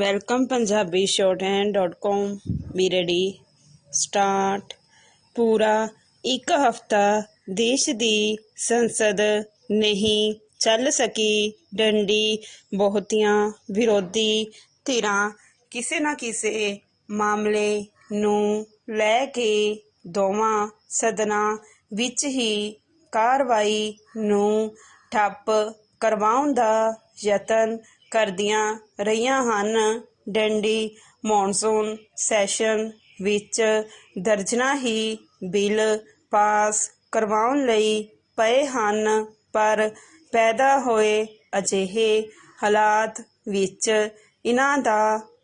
Welcome Punjabi shorthand.com be ready start. पूरा एक हफ्ता देश दी संसद नहीं चल सकी डंडी। बहुतियां विरोधी धिरां किसे ना किसे मामले नूं लै के दोवां सदनां विच ही कार्रवाई नूं ठप्प करवाउण दा यतन करदियां रहीआं हन। डंडी मॉनसून सैशन विच दर्जनां ही बिल पास करवाउण लई पए हन, पर पैदा होए अजिहे हालात विच इन्हां दा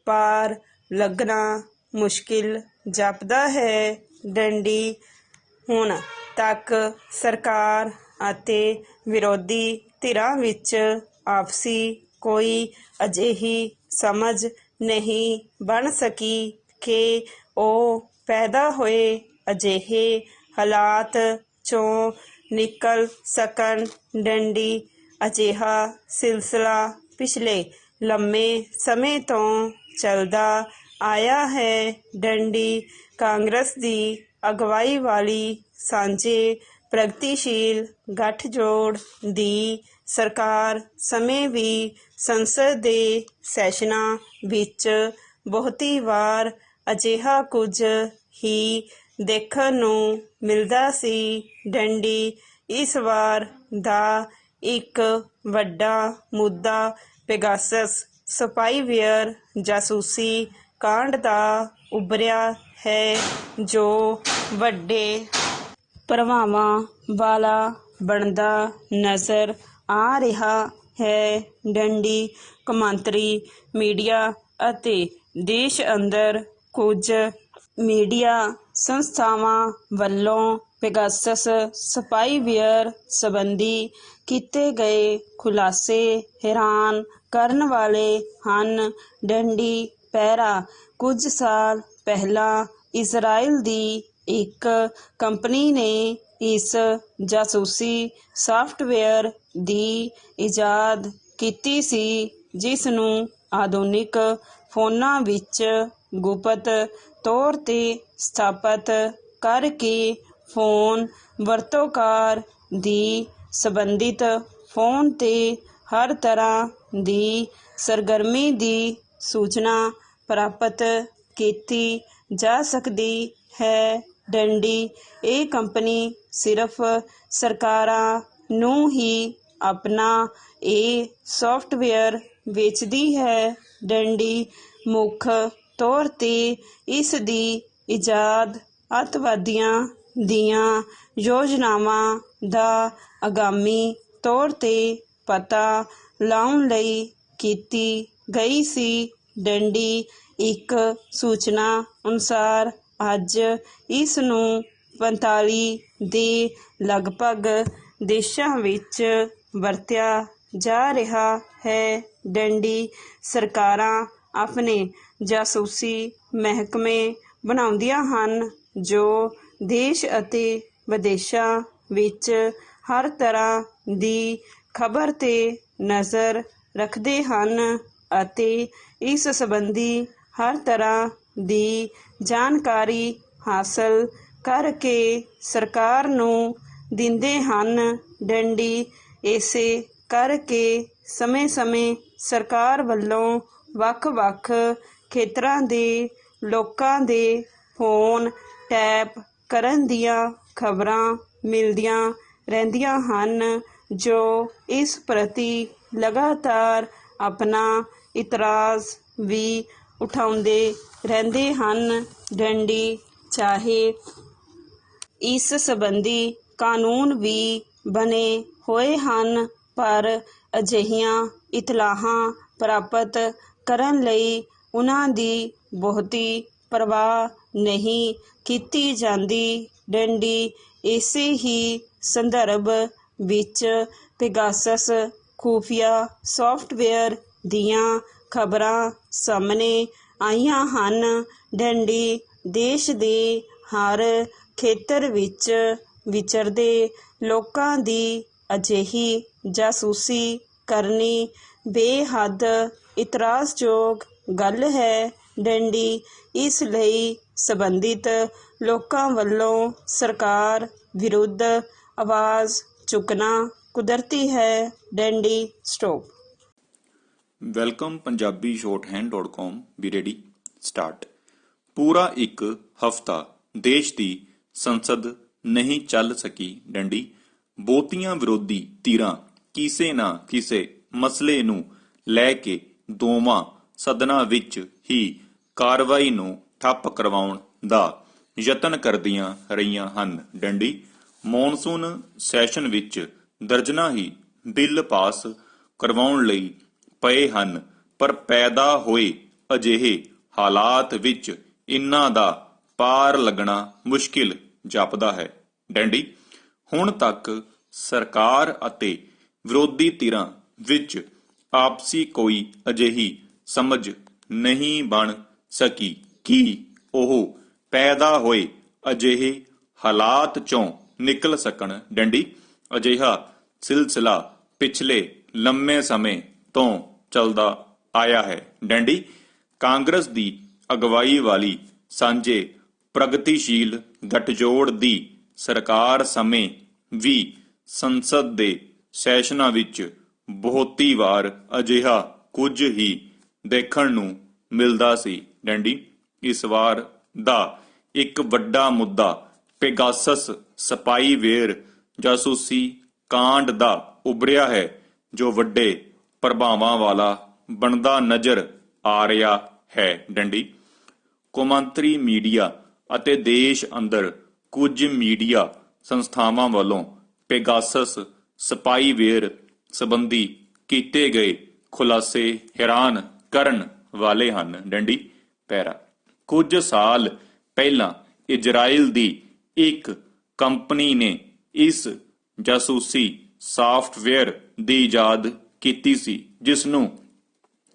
पार लगना मुश्किल जापदा है। डंडी हुण तक सरकार ਅਤੇ विरोधी धिरां विच आपसी कोई अजिही समझ नहीं बन सकी कि ਉਹ पैदा होए अजिहे हालात चों निकल सकन। डंडी अजिहा सिलसिला पिछले लंबे समय तो चलदा आया है। डंडी कांग्रेस दी अगवाई वाली सांझे प्रगतिशील गठजोड़ दी सरकार ਸਮੇਂ भी संसद ਦੇ ਸੈਸ਼ਨਾਂ ਵਿੱਚ ਬਹੁਤੀ ਵਾਰ ਅਜਿਹਾ ਕੁਝ ਹੀ ਦੇਖਣ ਨੂੰ ਮਿਲਦਾ ਸੀ। ਡੰਡੀ ਇਸ ਵਾਰ ਦਾ ਇੱਕ ਵੱਡਾ ਮੁੱਦਾ ਪੈਗਾਸਸ ਸਪਾਈਵੇਅਰ ਜਾਸੂਸੀ ਕਾਂਡ ਦਾ ਉੱਭਰਿਆ ਹੈ, ਜੋ ਵੱਡੇ ਪ੍ਰਭਾਵਾਂ ਵਾਲਾ ਬਣਦਾ ਨਜ਼ਰ ਆ ਰਿਹਾ ਹੈ। ਡੰਡੀ ਕੌਮਾਂਤਰੀ ਮੀਡੀਆ ਅਤੇ ਦੇਸ਼ ਅੰਦਰ ਕੁਝ ਮੀਡੀਆ ਸੰਸਥਾਵਾਂ ਵੱਲੋਂ ਪੈਗਾਸਸ ਸਪਾਈਵੇਅਰ ਸੰਬੰਧੀ ਕੀਤੇ ਗਏ ਖੁਲਾਸੇ ਹੈਰਾਨ ਕਰਨ ਵਾਲੇ ਹਨ। ਡੰਡੀ ਪਹਿਰਾ ਕੁਝ ਸਾਲ ਪਹਿਲਾਂ ਇਜ਼ਰਾਈਲ ਦੀ ਇੱਕ ਕੰਪਨੀ ਨੇ ਇਸ ਜਾਸੂਸੀ ਸਾਫਟਵੇਅਰ ਦੀ ਈਜਾਦ ਕੀਤੀ ਸੀ, ਜਿਸ ਨੂੰ ਆਧੁਨਿਕ ਫੋਨਾਂ ਵਿੱਚ ਗੁਪਤ ਤੌਰ 'ਤੇ ਸਥਾਪਤ ਕਰਕੇ ਫੋਨ ਵਰਤੋਂਕਾਰ ਦੀ ਸੰਬੰਧਿਤ ਫੋਨ 'ਤੇ ਹਰ ਤਰ੍ਹਾਂ ਦੀ ਸਰਗਰਮੀ ਦੀ ਸੂਚਨਾ ਪ੍ਰਾਪਤ ਕੀਤੀ ਜਾ ਸਕਦੀ ਹੈ। ਡੰਡੀ ਇਹ ਕੰਪਨੀ ਸਿਰਫ ਸਰਕਾਰਾਂ ਨੂੰ ਹੀ ਆਪਣਾ ਇਹ ਸਾਫਟਵੇਅਰ ਵੇਚਦੀ ਹੈ। ਡੰਡੀ ਮੁੱਖ ਤੌਰ 'ਤੇ ਇਸ ਦੀ ਈਜਾਦ ਅੱਤਵਾਦੀਆਂ ਦੀਆਂ ਯੋਜਨਾਵਾਂ ਦਾ ਆਗਾਮੀ ਤੌਰ 'ਤੇ ਪਤਾ ਲਾਉਣ ਲਈ ਕੀਤੀ ਗਈ ਸੀ। ਡੰਡੀ ਇੱਕ ਸੂਚਨਾ ਅਨੁਸਾਰ ਅੱਜ ਇਸ ਨੂੰ 45 ਦੇ ਲਗਭਗ ਦੇਸ਼ਾਂ ਵਿੱਚ ਵਰਤਿਆ ਜਾ ਰਿਹਾ ਹੈ। ਡੰਡੀ ਸਰਕਾਰਾਂ ਆਪਣੇ ਜਾਸੂਸੀ ਮਹਿਕਮੇ ਬਣਾਉਂਦੀਆਂ ਹਨ, ਜੋ ਦੇਸ਼ ਅਤੇ ਵਿਦੇਸ਼ਾਂ ਵਿੱਚ ਹਰ ਤਰ੍ਹਾਂ ਦੀ ਖਬਰ 'ਤੇ ਨਜ਼ਰ ਰੱਖਦੇ ਹਨ ਅਤੇ ਇਸ ਸੰਬੰਧੀ ਹਰ ਤਰ੍ਹਾਂ ਦੀ ਜਾਣਕਾਰੀ ਹਾਸਲ ਕਰਕੇ ਸਰਕਾਰ ਨੂੰ ਦਿੰਦੇ ਹਨ। ਡੰਡੀ ਇਸੇ ਕਰਕੇ ਸਮੇਂ-ਸਮੇਂ ਸਰਕਾਰ ਵੱਲੋਂ ਵੱਖ-ਵੱਖ ਖੇਤਰਾਂ ਦੇ ਲੋਕਾਂ ਦੇ ਫੋਨ ਟੈਪ ਕਰਨ ਦੀਆਂ ਖਬਰਾਂ ਮਿਲਦੀਆਂ ਰਹਿੰਦੀਆਂ ਹਨ, ਜੋ ਇਸ ਪ੍ਰਤੀ ਲਗਾਤਾਰ ਆਪਣਾ ਇਤਰਾਜ਼ ਵੀ ਉਠਾਉਂਦੇ ਰਹਿੰਦੇ ਹਨ। ਡੰਡੀ ਚਾਹੇ ਇਸ ਸੰਬੰਧੀ ਕਾਨੂੰਨ ਵੀ ਬਣੇ ਹੋਏ ਹਨ, ਪਰ ਅਜਿਹੀਆਂ ਇਤਲਾਹਾਂ ਪ੍ਰਾਪਤ ਕਰਨ ਲਈ ਉਨ੍ਹਾਂ ਦੀ ਬਹੁਤੀ ਪਰਵਾਹ ਨਹੀਂ ਕੀਤੀ ਜਾਂਦੀ। ਡੰਡੀ ਇਸੇ ਹੀ ਸੰਦਰਭ ਵਿੱਚ ਪੈਗਾਸਸ ਖੁਫੀਆ ਸਾਫਟਵੇਅਰ ਦੀਆਂ ਖਬਰਾਂ ਸਾਹਮਣੇ ਆਈਆਂ ਹਨ। ਡੰਡੀ ਦੇਸ਼ ਦੇ ਹਰ ਖੇਤਰ ਵਿੱਚ ਵਿਚਰਦੇ ਲੋਕਾਂ ਦੀ ਅਜਿਹੀ ਜਾਸੂਸੀ ਕਰਨੀ ਬੇਹੱਦ ਇਤਰਾਜ਼ਯੋਗ ਗੱਲ ਹੈ ਡੈਂਡੀ। ਇਸ ਲਈ ਸੰਬੰਧਿਤ ਲੋਕਾਂ ਵੱਲੋਂ ਸਰਕਾਰ ਵਿਰੁੱਧ ਆਵਾਜ਼ ਚੁੱਕਣਾ ਕੁਦਰਤੀ ਹੈ। Dandy stop. Welcome Punjabi shorthand.com B ready start. ਪੂਰਾ ਇੱਕ ਹਫ਼ਤਾ ਦੇਸ਼ ਦੀ ਸੰਸਦ ਨਹੀਂ ਚੱਲ ਸਕੀ ਡੰਡੀ। ਬਹੁਤੀਆਂ ਵਿਰੋਧੀ ਧਿਰਾਂ ਕਿਸੇ ਨਾ ਕਿਸੇ ਮਸਲੇ ਨੂੰ ਲੈ ਕੇ ਦੋਵਾਂ ਸਦਨਾਂ ਵਿੱਚ ਹੀ ਕਾਰਵਾਈ ਨੂੰ ਠੱਪ ਕਰਵਾਉਣ ਦਾ ਯਤਨ ਕਰਦੀਆਂ ਰਹੀਆਂ ਹਨ ਡੰਡੀ। ਮੌਨਸੂਨ ਸੈਸ਼ਨ ਵਿੱਚ ਦਰਜਨਾਂ ਹੀ ਬਿੱਲ ਪਾਸ ਕਰਵਾਉਣ ਲਈ ਪਏ ਹਨ, ਪਰ ਪੈਦਾ ਹੋਏ ਅਜਿਹੇ ਹਾਲਾਤ ਵਿੱਚ ਇਨ੍ਹਾਂ ਦਾ ਪਾਰ ਲੱਗਣਾ ਮੁਸ਼ਕਿਲ ਜਾਪਦਾ ਹੈ ਡੈਂਡੀ। ਹੁਣ ਤੱਕ ਸਰਕਾਰ ਅਤੇ ਵਿਰੋਧੀ ਧਿਰਾਂ ਵਿੱਚ ਆਪਸੀ ਕੋਈ ਅਜਿਹੀ ਸਮਝ ਨਹੀਂ ਬਣ ਸਕੀ ਕਿ ਉਹ ਪੈਦਾ ਹੋਏ ਅਜਿਹੇ ਹਾਲਾਤ ਚੋਂ ਨਿਕਲ ਸਕਣ ਡੰਡੀ। ਅਜਿਹਾ ਸਿਲਸਿਲਾ ਪਿਛਲੇ ਲੰਮੇ ਸਮੇਂ ਤੋਂ ਚੱਲਦਾ ਆਇਆ ਹੈ ਡੈਂਡੀ। ਕਾਂਗਰਸ ਦੀ ਅਗਵਾਈ ਵਾਲੀ ਸਾਂਝੇ ਪ੍ਰਗਤੀਸ਼ੀਲ ਗੱਠਜੋੜ ਦੀ ਸਰਕਾਰ ਸਮੇਂ ਵੀ ਸੰਸਦ ਦੇ ਸੈਸ਼ਨਾਂ ਵਿੱਚ ਬਹੁਤੀ ਵਾਰ ਅਜਿਹਾ ਕੁਝ ਹੀ ਦੇਖਣ ਨੂੰ ਮਿਲਦਾ ਸੀ ਡੈਂਡੀ। ਇਸ ਵਾਰ ਦਾ ਇੱਕ ਵੱਡਾ ਮੁੱਦਾ ਪੈਗਾਸਸ ਸਪਾਈਵੇਅਰ ਜਾਸੂਸੀ ਕਾਂਡ ਦਾ ਉਭਰਿਆ ਹੈ, ਜੋ ਵੱਡੇ ਪ੍ਰਭਾਵਾਂ ਵਾਲਾ ਬਣਦਾ ਨਜ਼ਰ ਆ ਰਿਹਾ ਹੈ ਡੰਡੀ। ਕੌਮਾਂਤਰੀ ਮੀਡੀਆ ਅਤੇ ਦੇਸ਼ ਅੰਦਰ ਕੁਝ ਮੀਡੀਆ ਸੰਸਥਾਵਾਂ ਵੱਲੋਂ ਪੈਗਾਸਸ ਸਪਾਈਵੇਅਰ ਸੰਬੰਧੀ ਕੀਤੇ ਗਏ ਖੁਲਾਸੇ ਹੈਰਾਨ ਕਰਨ ਵਾਲੇ ਹਨ ਡੰਡੀ। ਪੈਰਾ। ਕੁਝ ਸਾਲ ਪਹਿਲਾਂ ਇਜ਼ਰਾਈਲ ਦੀ ਇੱਕ ਕੰਪਨੀ ਨੇ ਇਸ ਜਾਸੂਸੀ ਸਾਫਟਵੇਅਰ ਦੀ ਇਜਾਦ ਕੀਤੀ ਸੀ, ਜਿਸ ਨੂੰ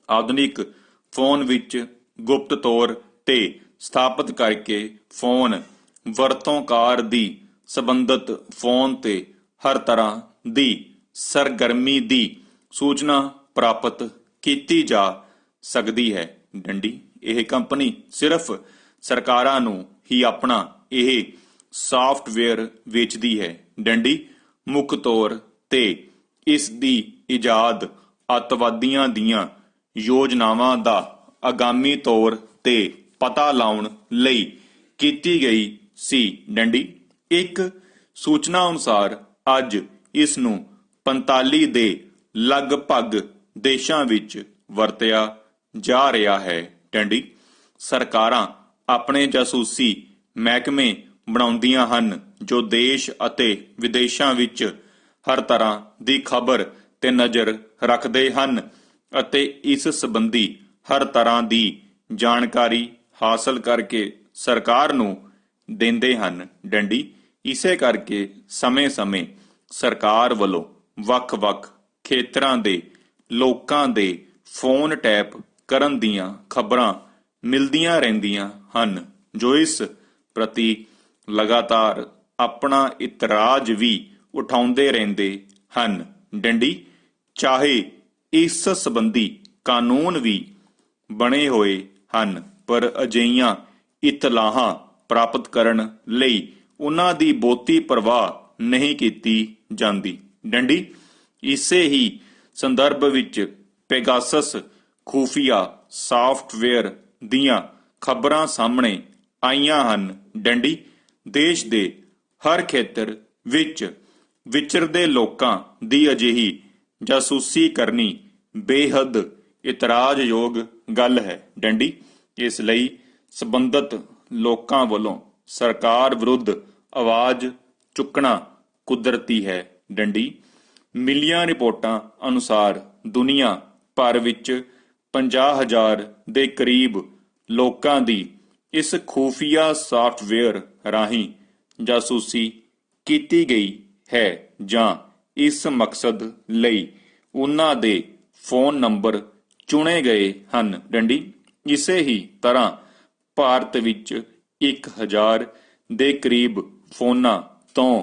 ਆਧੁਨਿਕ ਫੋਨ ਵਿੱਚ ਗੁਪਤ ਤੌਰ ਤੇ ਸਥਾਪਿਤ ਕਰਕੇ ਫੋਨ ਵਰਤੋਂਕਾਰ ਦੀ ਸੰਬੰਧਿਤ ਫੋਨ ਤੇ ਹਰ ਤਰ੍ਹਾਂ ਦੀ ਸਰਗਰਮੀ ਦੀ ਸੂਚਨਾ ਪ੍ਰਾਪਤ ਕੀਤੀ ਜਾ ਸਕਦੀ ਹੈ ਡੰਡੀ। ਇਹ ਕੰਪਨੀ ਸਿਰਫ ਸਰਕਾਰਾਂ ਨੂੰ ਹੀ ਆਪਣਾ ਇਹ ਸਾਫਟਵੇਅਰ ਵੇਚਦੀ ਹੈ ਡੰਡੀ। ਮੁੱਖ ਤੌਰ ਤੇ ਇਸ ਦੀ ਇਜਾਦ ਅੱਤਵਾਦੀਆਂ ਦੀਆਂ ਯੋਜਨਾਵਾਂ ਦਾ ਆਗਾਮੀ ਤੌਰ ਤੇ ਪਤਾ ਲਾਉਣ ਲਈ ਕੀਤੀ ਗਈ ਸੀ ਡੰਡੀ। ਇੱਕ ਸੂਚਨਾ ਅਨੁਸਾਰ ਅੱਜ ਇਸ ਨੂੰ 45 ਦੇ ਲਗਭਗ ਦੇਸ਼ਾਂ ਵਿੱਚ ਵਰਤਿਆ ਜਾ ਰਿਹਾ ਹੈ ਡੰਡੀ। ਸਰਕਾਰਾਂ ਆਪਣੇ ਜਾਸੂਸੀ ਮਹਿਕਮੇ ਬਣਾਉਂਦੀਆਂ ਹਨ ਜੋ ਦੇਸ਼ ਅਤੇ ਵਿਦੇਸ਼ਾਂ ਵਿੱਚ ਹਰ ਤਰ੍ਹਾਂ ਦੀ ਖਬਰ ਤੇ ਨਜ਼ਰ ਰੱਖਦੇ ਹਨ ਅਤੇ ਇਸ ਸੰਬੰਧੀ ਹਰ ਤਰ੍ਹਾਂ ਦੀ ਜਾਣਕਾਰੀ ਹਾਸਲ ਕਰਕੇ ਸਰਕਾਰ ਨੂੰ ਦਿੰਦੇ ਹਨ ਡੰਡੀ। ਇਸੇ ਕਰਕੇ ਸਮੇਂ-ਸਮੇਂ ਸਰਕਾਰ ਵੱਲੋਂ ਵੱਖ-ਵੱਖ ਖੇਤਰਾਂ ਦੇ ਲੋਕਾਂ ਦੇ ਫੋਨ ਟੈਪ ਕਰਨ ਦੀਆਂ ਖਬਰਾਂ ਮਿਲਦੀਆਂ ਰਹਿੰਦੀਆਂ ਹਨ, ਜੋ ਇਸ ਪ੍ਰਤੀ ਲਗਾਤਾਰ ਆਪਣਾ ਇਤਰਾਜ਼ ਵੀ ਉਠਾਉਂਦੇ ਰਹਿੰਦੇ ਹਨ ਡੰਡੀ। ਚਾਹੇ ਇਸ ਸੰਬੰਧੀ ਕਾਨੂੰਨ ਵੀ ਬਣੇ ਹੋਏ ਹਨ, ਪਰ ਅਜਿਹੀਆਂ ਇਤਲਾਹਾਂ ਪ੍ਰਾਪਤ ਕਰਨ ਲਈ ਉਹਨਾਂ ਦੀ ਬਹੁਤੀ ਪਰਵਾਹ ਨਹੀਂ ਕੀਤੀ ਜਾਂਦੀ ਡੰਡੀ। ਇਸੇ ਹੀ ਸੰਦਰਭ ਵਿੱਚ ਪੈਗਾਸਸ ਖੂਫੀਆ ਸਾਫਟਵੇਅਰ ਦੀਆਂ ਖਬਰਾਂ ਸਾਹਮਣੇ ਆਈਆਂ ਹਨ ਡੰਡੀ। ਦੇਸ਼ ਦੇ ਹਰ ਖੇਤਰ ਵਿੱਚ ਵਿਚਰਦੇ ਲੋਕਾਂ ਦੀ ਅਜਿਹੀ ਜਾਸੂਸੀ ਕਰਨੀ ਬੇਹੱਦ ਇਤਰਾਜ਼ਯੋਗ ਗੱਲ ਹੈ ਡੰਡੀ। ਇਸ ਲਈ ਸੰਬੰਧਿਤ ਲੋਕਾਂ ਵੱਲੋਂ ਸਰਕਾਰ ਵਿਰੁੱਧ ਆਵਾਜ਼ ਚੁੱਕਣਾ ਕੁਦਰਤੀ ਹੈ ਡੰਡੀ। ਮਿਲੀਆਂ ਰਿਪੋਰਟਾਂ ਅਨੁਸਾਰ ਦੁਨੀਆ ਭਰ ਵਿੱਚ 50,000 ਦੇ ਕਰੀਬ ਲੋਕਾਂ ਦੀ ਇਸ ਖੂਫੀਆ ਸਾਫਟਵੇਅਰ ਰਾਹੀਂ ਜਾਸੂਸੀ ਕੀਤੀ ਗਈ ਹੈ ਜਾਂ ਇਸ ਮਕਸਦ ਲਈ ਉਹਨਾਂ ਦੇ ਫੋਨ ਨੰਬਰ ਚੁਣੇ ਗਏ ਹਨ ਡੰਡੀ। ਇਸੇ ਹੀ ਤਰ੍ਹਾਂ ਭਾਰਤ ਵਿੱਚ 1,000 ਦੇ ਕਰੀਬ ਫੋਨਾਂ ਤੋਂ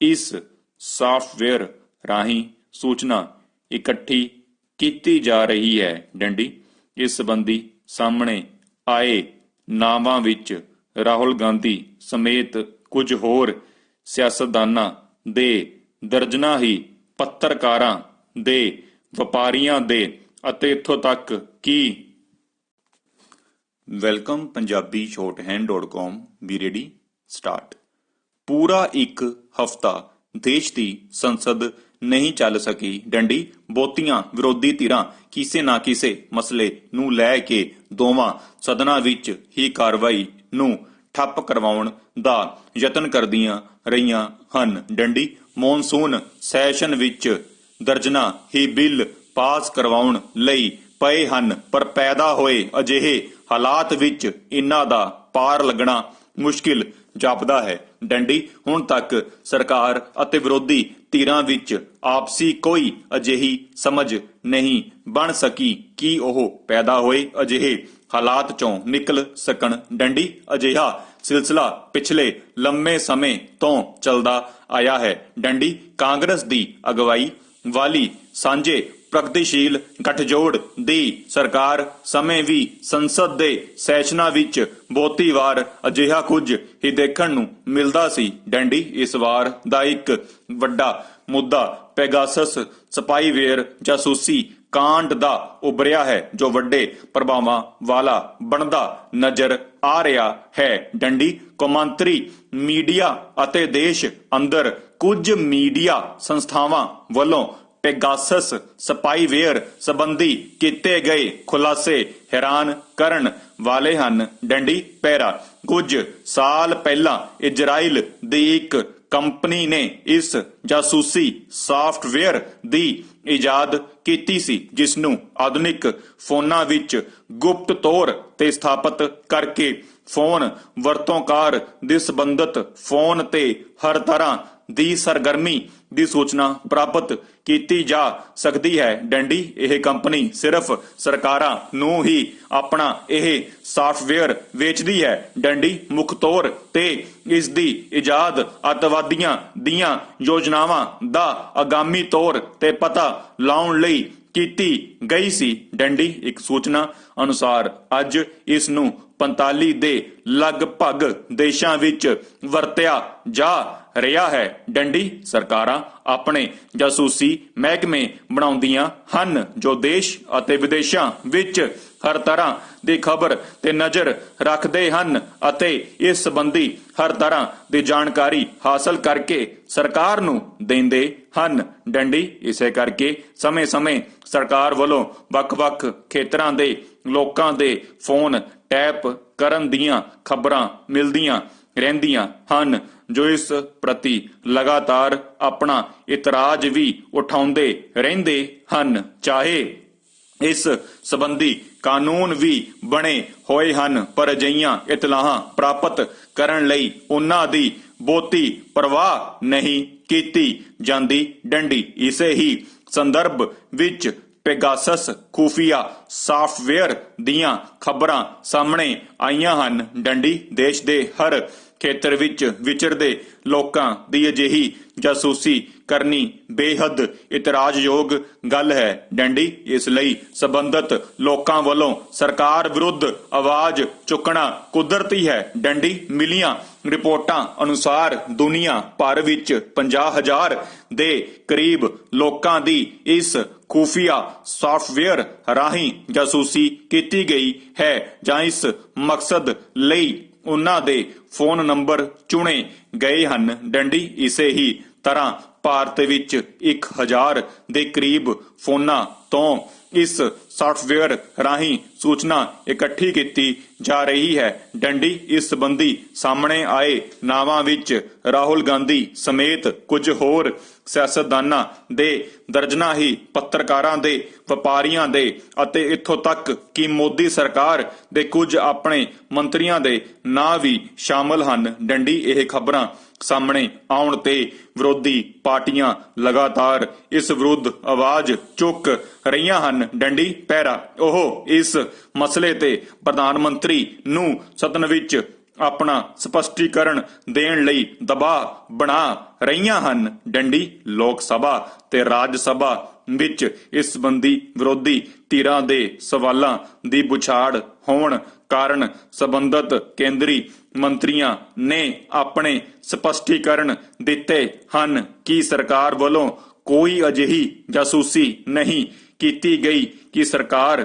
ਇਸ ਸਾਫਟਵੇਅਰ ਰਾਹੀਂ ਸੂਚਨਾ ਇਕੱਠੀ ਕੀਤੀ ਜਾ ਰਹੀ ਹੈ ਡੰਡੀ। ਇਸ ਸੰਬੰਧੀ ਸਾਹਮਣੇ ਆਏ ਨਾਵਾਂ ਵਿੱਚ ਰਾਹੁਲ ਗਾਂਧੀ ਸਮੇਤ ਕੁਝ ਹੋਰ ਸਿਆਸਤਦਾਨਾਂ ਦੇ ਦਰਜਨਾਂ ਹੀ ਪੱਤਰਕਾਰਾਂ ਦੇ ਵਪਾਰੀਆਂ ਦੇ ਅਤੇ ਇੱਥੋਂ ਤੱਕ ਕਿ ਵੈਲਕਮ ਪੰਜਾਬੀ shorthand.com ਵੀ ਰੈਡੀ ਸਟਾਰਟ। ਪੂਰਾ ਇੱਕ ਹਫ਼ਤਾ ਦੇਸ਼ ਦੀ ਸੰਸਦ ਨਹੀਂ ਚੱਲ ਸਕੀ ਡੰਡੀ। ਬਹੁਤੀਆਂ ਵਿਰੋਧੀ ਧਿਰਾਂ ਕਿਸੇ ਨਾ ਕਿਸੇ ਮਸਲੇ ਨੂੰ ਲੈ ਕੇ ਦੋਵਾਂ ਸਦਨਾਂ ਵਿੱਚ ਹੀ ਕਾਰਵਾਈ ਨੂੰ ਠੱਪ ਕਰਵਾਉਣ ਦਾ ਯਤਨ ਕਰਦੀਆਂ ਰਹੀਆਂ ਹਨ ਡੰਡੀ। ਮੌਨਸੂਨ ਸੈਸ਼ਨ ਵਿੱਚ ਦਰਜਨਾਂ ਹੀ ਬਿੱਲ ਪਾਸ ਕਰਵਾਉਣ ਲਈ ਪਏ ਹਨ, ਪਰ ਪੈਦਾ ਹੋਏ ਅਜਿਹੇ ਹਾਲਾਤ ਵਿੱਚ ਇਨ੍ਹਾਂ ਦਾ ਪਾਰ ਲੱਗਣਾ ਮੁਸ਼ਕਿਲ ਜਾਪਦਾ ਹੈ ਡੰਡੀ। ਹੁਣ ਤੱਕ ਸਰਕਾਰ ਅਤੇ ਵਿਰੋਧੀ ਧਿਰਾਂ ਵਿੱਚ ਆਪਸੀ ਕੋਈ ਅਜਿਹੀ ਸਮਝ ਨਹੀਂ ਬਣ ਸਕੀ ਕਿ ਉਹ ਪੈਦਾ ਹੋਏ ਅਜਿਹੇ ਹਾਲਾਤ ਚੋਂ ਨਿਕਲ ਸਕਣ ਡੰਡੀ। ਅਜਿਹਾ ਸਿਲਸਿਲਾ ਪਿਛਲੇ ਲੰਮੇ ਸਮੇਂ ਤੋਂ ਚੱਲਦਾ ਆਇਆ ਹੈ ਡੰਡੀ। ਕਾਂਗਰਸ ਦੀ ਅਗਵਾਈ ਵਾਲੀ ਸਾਂਝੇ ਪ੍ਰਗਤੀਸ਼ੀਲ ਗੱਠਜੋੜ ਦੀ ਸਰਕਾਰ ਸਮੇਂ ਵੀ ਸੰਸਦ ਦੇ ਸੈਸ਼ਨਾਂ ਵਿੱਚ ਬਹੁਤੀ ਵਾਰ ਅਜਿਹਾ ਕੁਝ ਹੀ ਦੇਖਣ ਨੂੰ ਮਿਲਦਾ ਸੀ ਡੰਡੀ। ਇਸ ਵਾਰ ਦਾ ਇੱਕ ਵੱਡਾ ਮੁੱਦਾ ਪੈਗਾਸਸ ਸਪਾਈਵੇਅਰ ਜਾਸੂਸੀ ਕਾਂਡ ਦਾ ਉਭਰਿਆ ਹੈ, ਜੋ ਵੱਡੇ ਪ੍ਰਭਾਵਾਂ ਵਾਲਾ ਬਣਦਾ ਨਜ਼ਰ ਆ ਰਿਹਾ ਹੈ ਡੰਡੀ। ਕੌਮਾਂਤਰੀ ਮੀਡੀਆ ਅਤੇ ਦੇਸ਼ ਅੰਦਰ ਕੁਝ ਮੀਡੀਆ ਸੰਸਥਾਵਾਂ ਵੱਲੋਂ ਪੈਗਾਸਸ ਸਪਾਈਵੇਅਰ ਸੰਬੰਧੀ ਕੀਤੇ ਗਏ ਖੁਲਾਸੇ ਹੈਰਾਨ ਕਰਨ ਵਾਲੇ ਹਨ ਡੰਡੀ। ਪੈਰਾ ਕੁਝ ਸਾਲ ਪਹਿਲਾਂ ਇਜ਼ਰਾਈਲ ਦੀ ਇੱਕ ਕੰਪਨੀ ਨੇ ਇਸ ਜਾਸੂਸੀ ਸਾਫਟਵੇਅਰ ਦੀ ਇਜਾਦ ਕੀਤੀ ਸੀ, ਜਿਸ ਨੂੰ ਆਧੁਨਿਕ ਫੋਨਾਂ ਵਿੱਚ ਗੁਪਤ ਤੌਰ ਤੇ ਸਥਾਪਿਤ ਕਰਕੇ ਫੋਨ ਵਰਤੋਂਕਾਰ ਦੇ ਸੰਬੰਧਿਤ ਫੋਨ ਤੇ ਹਰ ਤਰ੍ਹਾਂ ਦੀ ਸਰਗਰਮੀ ਦੀ ਸੂਚਨਾ ਪ੍ਰਾਪਤ ਕੀਤੀ ਜਾ ਸਕਦੀ ਹੈ ਡੰਡੀ। ਇਹ ਕੰਪਨੀ ਸਿਰਫ ਸਰਕਾਰਾਂ ਨੂੰ ਹੀ ਆਪਣਾ ਇਹ ਸਾਫਟਵੇਅਰ ਵੇਚਦੀ ਹੈ ਡੰਡੀ। ਮੁੱਖ ਤੌਰ ਤੇ ਇਸ ਦੀ ਇਜਾਦ ਅੱਤਵਾਦੀਆਂ ਦੀਆਂ ਯੋਜਨਾਵਾਂ ਦਾ ਆਗਾਮੀ ਤੌਰ ਤੇ ਪਤਾ ਲਾਉਣ ਲਈ ਕੀਤੀ ਗਈ ਸੀ ਡੰਡੀ। ਇੱਕ ਸੂਚਨਾ ਅਨੁਸਾਰ ਅੱਜ ਇਸ ਨੂੰ 45 ਦੇ ਲਗਭਗ ਦੇਸ਼ਾਂ ਵਿੱਚ ਵਰਤਿਆ ਜਾ ਰਿਹਾ ਹੈ ਡੰਡੀ। ਸਰਕਾਰਾਂ ਆਪਣੇ ਜਾਸੂਸੀ ਮਹਿਕਮੇ ਬਣਾਉਂਦੀਆਂ ਹਨ ਜੋ ਦੇਸ਼ ਅਤੇ ਵਿਦੇਸ਼ਾਂ ਵਿੱਚ ਹਰ ਤਰ੍ਹਾਂ ਦੀ ਖਬਰ ਤੇ ਨਜ਼ਰ ਰੱਖਦੇ ਹਨ ਅਤੇ ਇਸ ਸੰਬੰਧੀ ਹਰ ਤਰ੍ਹਾਂ ਦੀ ਜਾਣਕਾਰੀ ਹਾਸਲ ਕਰਕੇ ਸਰਕਾਰ ਨੂੰ ਦਿੰਦੇ ਹਨ ਡੰਡੀ। ਇਸੇ ਕਰਕੇ ਸਮੇਂ-ਸਮੇਂ ਸਰਕਾਰ ਵੱਲੋਂ ਵੱਖ-ਵੱਖ ਖੇਤਰਾਂ ਦੇ ਲੋਕਾਂ ਦੇ ਫੋਨ ਟੈਪ ਕਰਨ ਦੀਆਂ ਖਬਰਾਂ ਮਿਲਦੀਆਂ ਰਹਿੰਦੀਆਂ ਹਨ, ਜੋ ਇਸ ਪ੍ਰਤੀ ਲਗਾਤਾਰ ਆਪਣਾ ਇਤਰਾਜ਼ ਵੀ ਉਠਾਉਂਦੇ ਰਹਿੰਦੇ ਹਨ। ਚਾਹੇ ਇਸ ਸੰਬੰਧੀ ਕਾਨੂੰਨ ਵੀ ਬਣੇ ਹੋਏ ਹਨ, ਪਰ ਅਜਿਹੀਆਂ ਇਤਲਾਹਾਂ ਪ੍ਰਾਪਤ ਕਰਨ ਲਈ ਉਹਨਾਂ ਦੀ ਬਹੁਤੀ ਪਰਵਾਹ ਨਹੀਂ ਕੀਤੀ ਜਾਂਦੀ ਡੰਡੀ। ਇਸੇ ਹੀ ਸੰਦਰਭ ਵਿੱਚ ਪੈਗਾਸਸ ਖੂਫੀਆ ਸਾਫਟਵੇਅਰ ਦੀਆਂ ਖਬਰਾਂ ਸਾਹਮਣੇ ਆਈਆਂ ਹਨ ਡੰਡੀ। ਦੇਸ਼ ਦੇ ਹਰ ਖੇਤਰ ਵਿੱਚ ਵਿਚਰਦੇ ਲੋਕਾਂ ਦੀ ਅਜਿਹੀ ਜਾਸੂਸੀ ਕਰਨੀ ਬੇਹੱਦ ਇਤਰਾਜ਼ਯੋਗ ਗੱਲ ਹੈ ਡੰਡੀ। ਇਸ ਲਈ ਸੰਬੰਧਿਤ ਲੋਕਾਂ ਵੱਲੋਂ ਸਰਕਾਰ ਵਿਰੁੱਧ ਆਵਾਜ਼ ਚੁੱਕਣਾ ਕੁਦਰਤੀ ਹੈ ਡੰਡੀ। ਮਿਲੀਆਂ ਰਿਪੋਰਟਾਂ ਅਨੁਸਾਰ ਦੁਨੀਆ ਭਰ ਵਿੱਚ 50,000 ਦੇ ਕਰੀਬ ਲੋਕਾਂ ਦੀ ਇਸ ਖੂਫੀਆ ਸਾਫਟਵੇਅਰ ਰਾਹੀਂ ਜਾਸੂਸੀ ਕੀਤੀ ਗਈ ਹੈ, ਜਾਂ ਇਸ ਮਕਸਦ ਲਈ ਉਹਨਾਂ ਦੇ ਫੋਨ ਨੰਬਰ ਚੁਣੇ ਗਏ ਹਨ ਡੰਡੀ। ਇਸੇ ਹੀ ਤਰ੍ਹਾਂ ਭਾਰਤ ਵਿੱਚ 1000 ਦੇ ਕਰੀਬ ਫੋਨਾਂ ਤੋਂ ਇਸ ਸਾਫਟਵੇਅਰ ਰਾਹੀਂ ਸੂਚਨਾ ਇਕੱਠੀ ਕੀਤੀ ਜਾ ਰਹੀ ਹੈ ਡੰਡੀ। ਇਸ ਸੰਬੰਧੀ ਸਾਹਮਣੇ ਆਏ ਨਾਵਾਂ ਵਿੱਚ ਰਾਹੁਲ ਗਾਂਧੀ ਸਮੇਤ ਕੁਝ ਹੋਰ ਸਿਆਸਤਦਾਨਾਂ ਦੇ ਦਰਜਨਾਂ ਹੀ ਪੱਤਰਕਾਰਾਂ ਦੇ ਵਪਾਰੀਆਂ ਦੇ ਅਤੇ ਇੱਥੋਂ ਤੱਕ ਕਿ ਮੋਦੀ ਸਰਕਾਰ ਦੇ ਕੁਝ ਆਪਣੇ ਮੰਤਰੀਆਂ ਦੇ ਨਾਂ ਵੀ ਸ਼ਾਮਲ ਹਨ ਡੰਡੀ। ਇਹ ਖਬਰਾਂ ਸਾਹਮਣੇ ਆਉਣ ਤੇ ਵਿਰੋਧੀ ਪਾਰਟੀਆਂ ਲਗਾਤਾਰ ਇਸ ਵਿਰੁੱਧ ਆਵਾਜ਼ ਚੁੱਕ ਰਹੀਆਂ ਹਨ ਡੰਡੀ। ਪੈਰਾ ਉਹ ਇਸ ਮਸਲੇ ਤੇ ਪ੍ਰਧਾਨ ਮੰਤਰੀ ਨੂੰ ਸਦਨ ਵਿੱਚ ਆਪਣਾ ਸਪਸ਼ਟੀਕਰਨ ਦੇਣ ਲਈ ਦਬਾਅ ਬਣਾ ਰਹੀਆਂ ਹਨ ਡੰਡੀ। ਲੋਕ ਸਭਾ ਤੇ ਰਾਜ ਸਭਾ ਵਿੱਚ ਇਸ ਸੰਬੰਧੀ ਵਿਰੋਧੀ ਧਿਰਾਂ ਦੇ ਸਵਾਲਾਂ ਦੀ ਪੁਛਾੜ ਹੋਣ ਕਾਰਨ ਸੰਬੰਧਤ ਕੇਂਦਰੀ ਮੰਤਰੀਆਂ ਨੇ ਆਪਣੇ ਸਪਸ਼ਟੀਕਰਨ ਦਿੱਤੇ ਹਨ ਕਿ ਸਰਕਾਰ ਵੱਲੋਂ ਕੋਈ ਅਜਿਹੀ ਜਾਸੂਸੀ ਨਹੀਂ ਕੀਤੀ ਗਈ ਕਿ ਸਰਕਾਰ